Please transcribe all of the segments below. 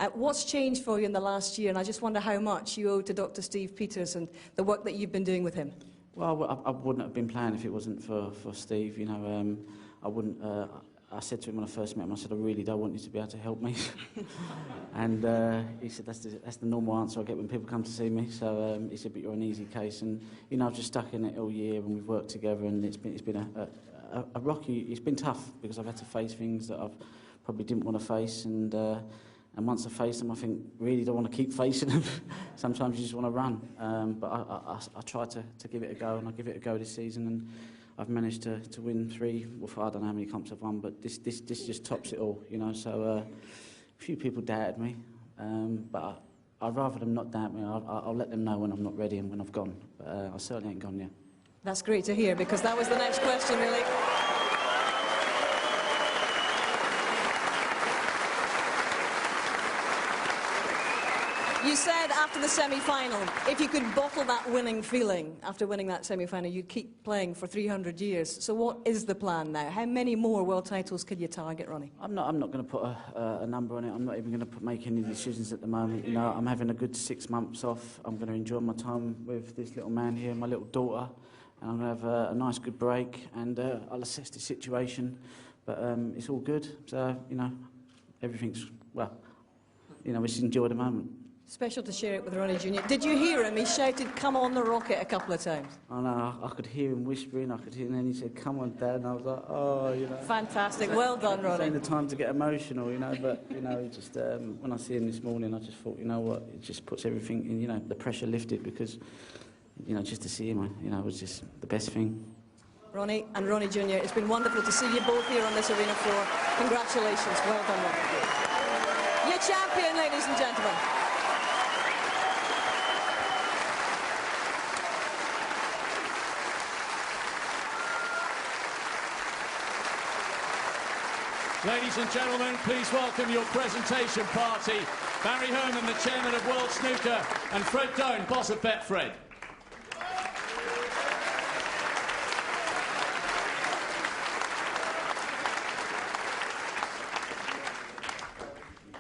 What's changed for you in the last year? And I just wonder how much you owe to Dr. Steve Peters and the work that you've been doing with him. Well, I wouldn't have been playing if it wasn't for Steve. You know, I wouldn't. I said to him when I first met him, I said, I really don't want you to be able to help me. And he said, that's the normal answer I get when people come to see me. So he said, but you're an easy case. And, you know, I've just stuck in it all year and we've worked together, and it's been a rocky, it's been tough because I've had to face things that I've probably didn't want to face. And once I face them, I think, really don't want to keep facing them. Sometimes you just want to run. But I try to give it a go, and I give it a go this season. And I've managed to win 3, well, I don't know how many comps I've won, but this just tops it all, you know. So a few people doubted me, but I'd rather them not doubt me. I'll let them know when I'm not ready and when I've gone. But I certainly ain't gone yet. That's great to hear, because that was the next question, really. You said after the semi-final, if you could bottle that winning feeling after winning that semi-final, you'd keep playing for 300 years. So what is the plan now? How many more world titles could you target, Ronnie? I'm not going to put a number on it. I'm not even going to make any decisions at the moment. You know, I'm having a good 6 months off. I'm going to enjoy my time with this little man here, my little daughter, and I'm going to have a nice, good break, and I'll assess the situation. But it's all good. So, you know, everything's, well, you know, we just enjoy the moment. Special to share it with Ronnie Jr. Did you hear him? He shouted, "Come on the rocket," a couple of times. I know, I could hear him whispering, and then he said, "Come on, Dad," and I was like, oh, you know. Fantastic, well done, Ronnie. It's ain't the time to get emotional, you know, but, you know, just, when I see him this morning, I just thought, you know what, it just puts everything in, you know, the pressure lifted, because, you know, just to see him, you know, was just the best thing. Ronnie and Ronnie Jr., it's been wonderful to see you both here on this arena floor. Congratulations, well done, Ronnie. Your champion, ladies and gentlemen. Ladies and gentlemen, please welcome your presentation party, Barry Herman, the chairman of World Snooker, and Fred Doan, boss of Betfred.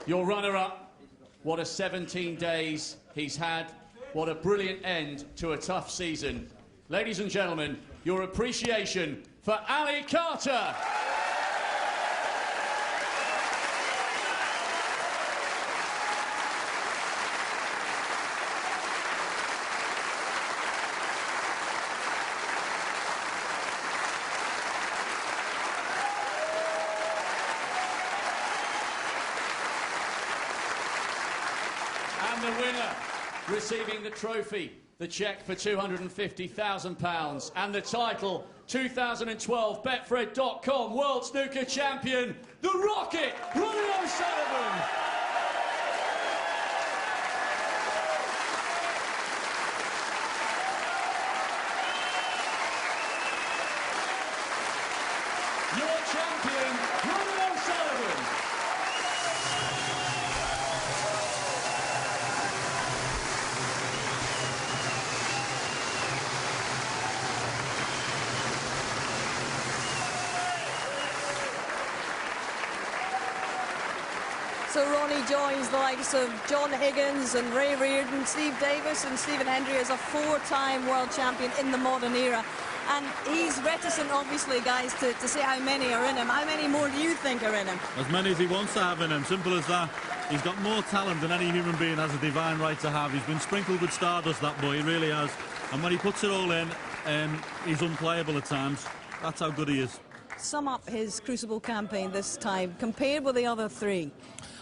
Your runner-up, what a 17 days he's had, what a brilliant end to a tough season. Ladies and gentlemen, your appreciation for Ali Carter. And the winner, receiving the trophy, the cheque for £250,000, and the title, 2012 Betfred.com World Snooker Champion, the Rocket, Ronnie O'Sullivan. Your champion, Ronnie O'Sullivan. So Ronnie joins the likes of John Higgins and Ray Reardon, Steve Davis and Stephen Hendry as a 4-time world champion in the modern era. And he's reticent, obviously, guys, to say how many are in him. How many more do you think are in him? As many as he wants to have in him, simple as that. He's got more talent than any human being has a divine right to have. He's been sprinkled with stardust, that boy, he really has. And when he puts it all in, he's unplayable at times. That's how good he is. Sum up his Crucible campaign this time, compared with the other 3.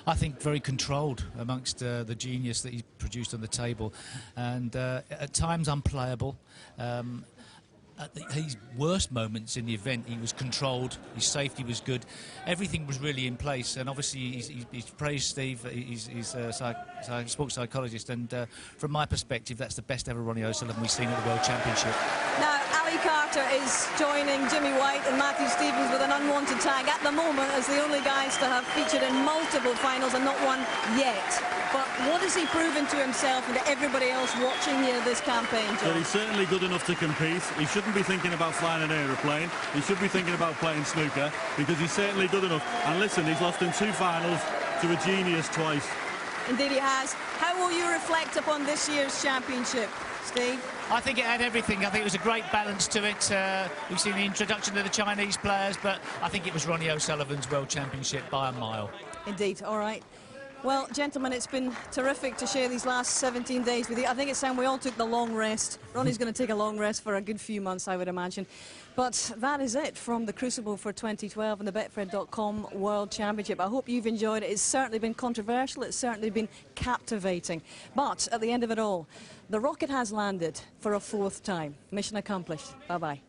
I think very controlled amongst the genius that he produced on the table, and at times unplayable. At his worst moments in the event, he was controlled, his safety was good, everything was really in place, and obviously he's praised Steve, he's a sports psychologist, and from my perspective, that's the best ever Ronnie O'Sullivan we've seen at the World Championship. Now, Ali Carter is joining Jimmy White and Matthew Stevens with an unwanted tag at the moment as the only guys to have featured in multiple finals and not one yet. But what has he proven to himself and to everybody else watching here this campaign, John? Well, he's certainly good enough to compete. He shouldn't be thinking about flying an aeroplane. He should be thinking about playing snooker, because he's certainly good enough. And listen, he's lost in 2 finals to a genius twice. Indeed he has. How will you reflect upon this year's championship, Steve? I think it had everything. I think it was a great balance to it. We've seen the introduction of the Chinese players, but I think it was Ronnie O'Sullivan's World Championship by a mile. Indeed, all right. Well, gentlemen, it's been terrific to share these last 17 days with you. I think it's time we all took the long rest. Ronnie's going to take a long rest for a good few months, I would imagine. But that is it from the Crucible for 2012 and the Betfred.com World Championship. I hope you've enjoyed it. It's certainly been controversial. It's certainly been captivating. But at the end of it all, the rocket has landed for a 4th time. Mission accomplished. Bye-bye.